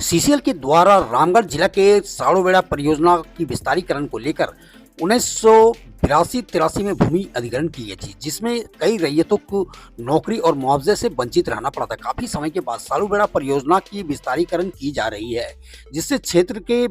CCL के द्वारा रामगढ़ जिला के साड़ोबेड़ा परियोजना की विस्तारीकरण को लेकर 1982-83 में भूमि अधिग्रहण की गई थी, जिसमें कई रैयतों को नौकरी और मुआवजे से वंचित रहना पड़ा था। काफी समय के बाद साड़ोबेड़ा परियोजना की विस्तारीकरण की जा रही है, जिससे क्षेत्र के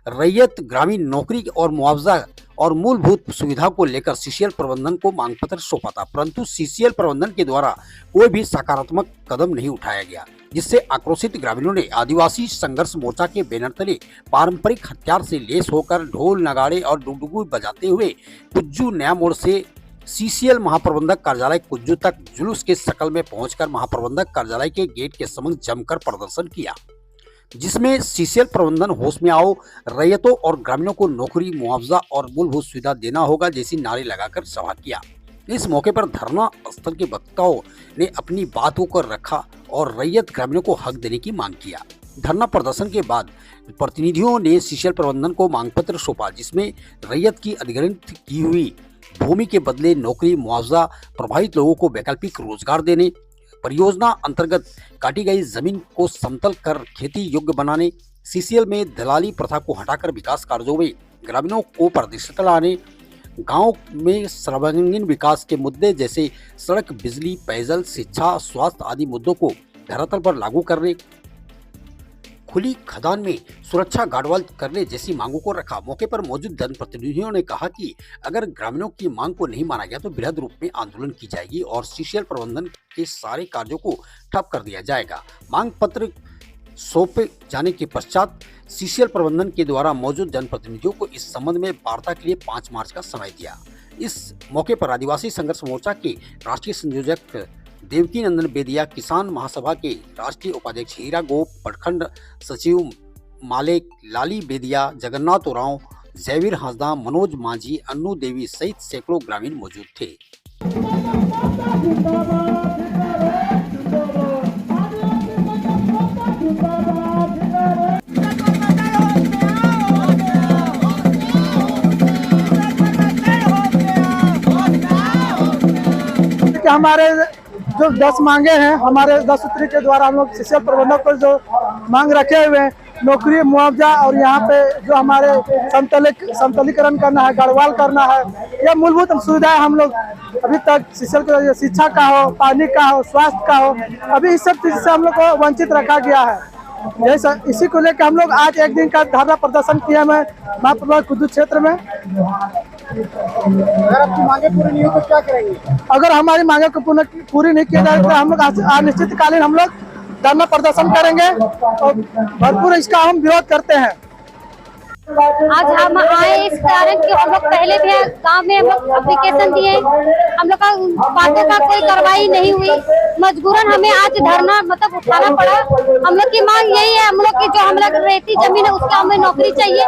रैयत ग्रामीण नौकरी और मुआवजा और मूलभूत सुविधा को लेकर सीसीएल प्रबंधन को मांग पत्र सौंपा था, परंतु सीसीएल प्रबंधन के द्वारा कोई भी सकारात्मक कदम नहीं उठाया गया, जिससे आक्रोशित ग्रामीणों ने आदिवासी संघर्ष मोर्चा के बैनर तले पारंपरिक हथियार से लैस होकर ढोल नगाड़े और डुगडुगी बजाते हुए कुज्जू नया मोड़ से सीसीएल महाप्रबंधक कार्यालय कुज्जू तक जुलूस के शकल में पहुंचकर महाप्रबंधक कार्यालय के गेट के समक्ष जमकर प्रदर्शन किया, जिसमें सीसीएल प्रबंधन होश में आओ, रैयतों और ग्रामीणों को नौकरी, मुआवजा और मूलभूत सुविधा देना होगा जैसी नारे लगाकर सभा किया। इस मौके पर धरना स्थल के वक्ताओं ने अपनी बातों को रखा और रैयत ग्रामीणों को हक देने की मांग किया। धरना प्रदर्शन के बाद प्रतिनिधियों ने सीसीएल प्रबंधन को मांग पत्र सौंपा, जिसमें रैयत की अधिग्रहित की हुई भूमि के बदले नौकरी, मुआवजा, प्रभावित लोगों को वैकल्पिक रोजगार देने, परियोजना अंतर्गत काटी गई जमीन को समतल कर खेती योग्य बनाने, सीसीएल में दलाली प्रथा को हटाकर विकास कार्यों में ग्रामीणों को पारदर्शिता लाने, गांव में सर्वांगीण विकास के मुद्दे जैसे सड़क, बिजली, पेयजल, शिक्षा, स्वास्थ्य आदि मुद्दों को धरातल पर लागू करने, खुली खदान में सुरक्षा गार्डवाल करने जैसी मांगों को रखा। मौके पर मौजूद जनप्रतिनिधियों ने कहा कि अगर ग्रामीणों की मांग को नहीं माना गया तो बृहद रूप में आंदोलन की जाएगी और सीसीएल प्रबंधन के सारे कार्यों को ठप कर दिया जाएगा। मांग पत्र सौंपे जाने के पश्चात सीसीएल प्रबंधन के द्वारा मौजूद जनप्रतिनिधियों को इस संबंध में वार्ता के लिए 5 मार्च का समय दिया। इस मौके पर आदिवासी संघर्ष मोर्चा के राष्ट्रीय संयोजक देवकी नंदन बेदिया, किसान महासभा के राष्ट्रीय उपाध्यक्ष हीरा गोप, प्रखंड सचिव मालेक, लाली बेदिया, जगन्नाथ उरांव, जयवीर हांसदा, मनोज मांझी, अन्नू देवी सहित सैकड़ों ग्रामीण मौजूद थे। हमारे जो 10 मांगे हैं, हमारे 10 सूत्री के द्वारा हम लोग सीसीएल प्रबंधक को जो मांग रखे हुए हैं, नौकरी, मुआवजा और यहाँ पे जो हमारे समतलीकरण करना है, गढ़वाल करना है, यह मूलभूत सुविधाएं हम लोग अभी तक सीसीएल के शिक्षा का हो, पानी का हो, स्वास्थ्य का हो, अभी इस सब चीज से हम लोग को वंचित रखा गया है। जैसा इसी को लेकर हम लोग आज एक दिन का धरना प्रदर्शन किया है महाप्रबंधक कुज्जू क्षेत्र में। अगर आपकी मांगे पूरी नहीं हो तो क्या करेंगे? अगर हमारी मांगे को पूरी नहीं किया जाए तो हम लोग अनिश्चितकालीन हम लोग धरना प्रदर्शन करेंगे और भरपूर इसका हम विरोध करते हैं। आज हम आए इस कारण कि हम लोग पहले भी गांव में हम लोग एप्लीकेशन दिए, हम लोग का बातों का कोई कार्रवाई नहीं हुई, मजबूरन हमें आज धरना उठाना पड़ा। हम लोग की मांग यही है, हम लोग की जो हम लोग रेती जमीन है उसका हमें नौकरी चाहिए,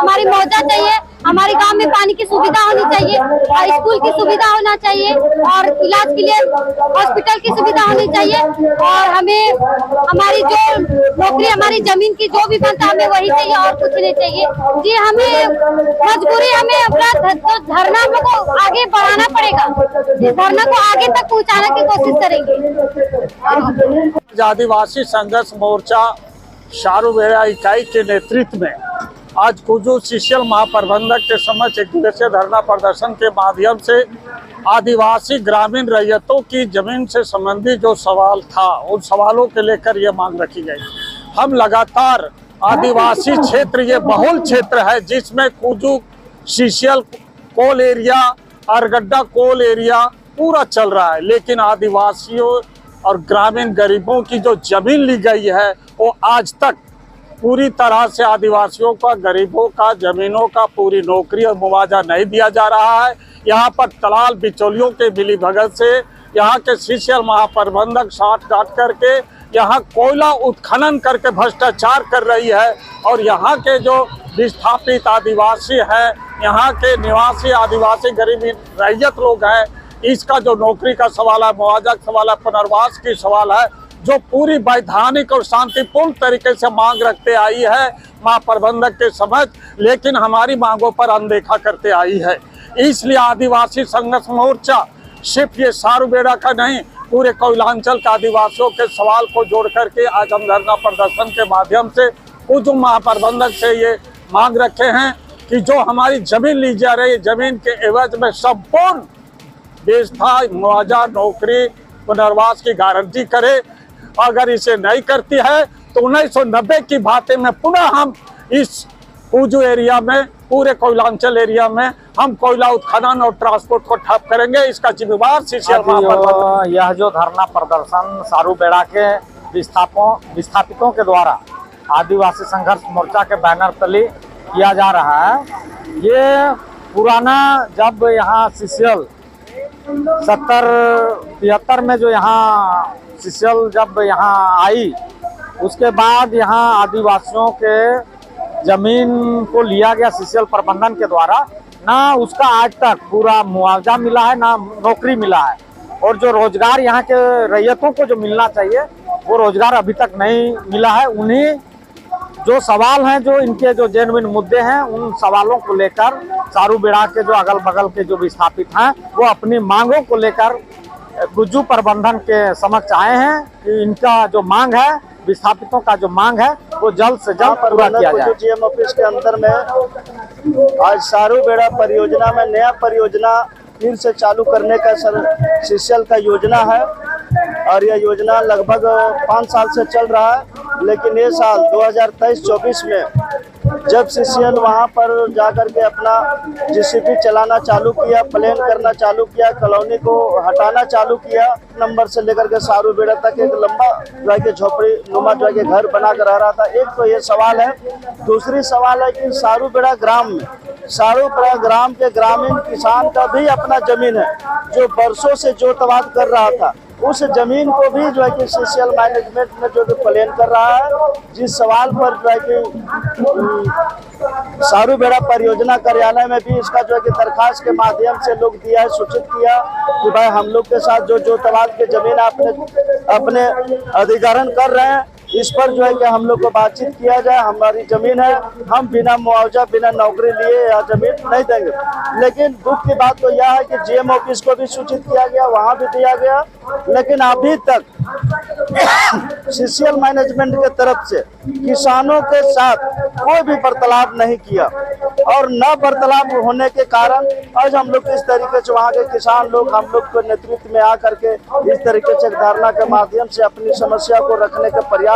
हमारी मुआवजा चाहिए, हमारे गांव में पानी की सुविधा होनी चाहिए और स्कूल की सुविधा होना चाहिए और इलाज के लिए हॉस्पिटल की सुविधा होनी चाहिए और हमें हमारी जो नौकरी, हमारी जमीन की जो भी बनता हमें वही चाहिए और कुछ नहीं चाहिए जी। हमें मजबूरी, हमें अपना धरना हम लोग को आगे बढ़ाना पड़ेगा, इस धरना को आगे तक पहुँचाने की कोशिश करेंगे। आदिवासी संघर्ष मोर्चा साड़ोबेड़ा इकाई के नेतृत्व में आज कुज्जू सीसीएल महाप्रबंधक के समक्ष एक दिवसीय धरना प्रदर्शन के माध्यम से आदिवासी ग्रामीण रैयतों की जमीन से संबंधित जो सवाल था, उन सवालों के लेकर ये मांग रखी गई। हम लगातार आदिवासी क्षेत्र, ये बहुल क्षेत्र है जिसमें कुज्जू सीसीएल कोल एरिया, अरगड्डा कोल एरिया पूरा चल रहा है, लेकिन आदिवासियों और ग्रामीण गरीबों की जो जमीन ली गई है वो आज तक पूरी तरह से आदिवासियों का, गरीबों का, जमीनों का पूरी नौकरी और मुआवजा नहीं दिया जा रहा है। यहाँ पर दलाल बिचौलियों के मिली भगत से यहाँ के सीसीएल महाप्रबंधक साठ गांठ करके यहाँ कोयला उत्खनन करके भ्रष्टाचार कर रही है और यहाँ के जो विस्थापित आदिवासी हैं, यहाँ के निवासी आदिवासी गरीब रैयत लोग हैं, इसका जो नौकरी का सवाल है, मुआवजा का सवाल है, पुनर्वास की सवाल है, जो पूरी वैधानिक और शांतिपूर्ण तरीके से मांग रखते आई है महाप्रबंधक के समक्ष, लेकिन हमारी मांगों पर अनदेखा करते आई है। इसलिए आदिवासी संघर्ष मोर्चा सिर्फ ये साड़ोबेड़ा का नहीं, पूरे कोयलांचल के आदिवासियों के सवाल को जोड़ करके आज हम धरना प्रदर्शन के माध्यम से कुछ महाप्रबंधक से ये मांग रखे हैं कि जो हमारी जमीन ली जा रही है, जमीन के एवज में संपूर्ण व्यवस्था, मुआवजा, नौकरी, पुनर्वास की गारंटी करे। अगर इसे नहीं करती है तो 1990 की बातें में पुनः हम इस कुजू एरिया में, पूरे कोयलांचल एरिया में हम कोयला उत्खनन और ट्रांसपोर्ट को ठप करेंगे। इसका जिम्मेवार सीसीएल महाप्रबंधक। यह जो धरना प्रदर्शन सारूबेड़ा के विस्थापितों के द्वारा आदिवासी संघर्ष मोर्चा के बैनर तले किया जा रहा है, ये पुराना जब यहाँ सीसीएल 70-73 में जो यहाँ सीसीएल जब यहाँ आई, उसके बाद यहाँ आदिवासियों के जमीन को लिया गया सीसीएल प्रबंधन के द्वारा, ना उसका आज तक पूरा मुआवजा मिला है, ना नौकरी मिला है। और जो रोजगार यहाँ के रैयतों को जो मिलना चाहिए वो रोजगार अभी तक नहीं मिला है। उन्हीं जो सवाल हैं, जो इनके जो जेन्युइन मुद्दे हैं, उन सवालों को लेकर सारूबेड़ा के जो अगल बगल के जो विस्थापित हैं वो अपनी मांगों को लेकर कुजू प्रबंधन के समक्ष आए हैं कि इनका जो मांग है, विस्थापितों का जो मांग है वो जल्द से जल्द पूरा किया जाए। जीएम ऑफिस के अंदर में आज सारूबेड़ा परियोजना में नया परियोजना फिर से चालू करने का सीसीएल का योजना है और यह योजना लगभग 5 साल से चल रहा है। लेकिन ये साल 2023-24 में जब सीसीएल वहाँ पर जाकर के अपना जीसीपी चलाना चालू किया, प्लेन करना चालू किया, कॉलोनी को हटाना चालू किया, नंबर से लेकर के सारूबेड़ा तक एक लंबा जो है कि झोपड़ी नुमा जो है कि घर बना कर रह रहा था। एक तो ये सवाल है। दूसरी सवाल है कि सारूबेड़ा ग्राम के ग्रामीण किसान का भी अपना जमीन है जो बरसों से जोतवाद कर रहा था। उस जमीन को भी जो है कि सीसीएल मैनेजमेंट में जो प्लान कर रहा है। जिस सवाल पर जो है कि सारूबेड़ा परियोजना कार्यालय में भी इसका जो है कि दरखास्त के माध्यम से लोग दिया है, सूचित किया कि भाई हम लोग के साथ जो जोतवाद के जमीन अपने अधिग्रहण कर रहे हैं, इस पर जो है कि हम लोग को बातचीत किया जाए। हमारी जमीन है, हम बिना मुआवजा, बिना नौकरी लिए या जमीन नहीं देंगे। लेकिन दुख की बात तो यह है कि जीएम ऑफिस को भी सूचित किया गया, वहां भी दिया गया, लेकिन अभी तक सीसीएल मैनेजमेंट के तरफ से किसानों के साथ कोई भी वार्तालाप नहीं किया। और न वार्तालाप होने के कारण आज हम लोग इस तरीके से वहाँ के किसान लोग हम लोग के नेतृत्व में आकर के इस तरीके से धरना के माध्यम से अपनी समस्या को रखने का प्रयास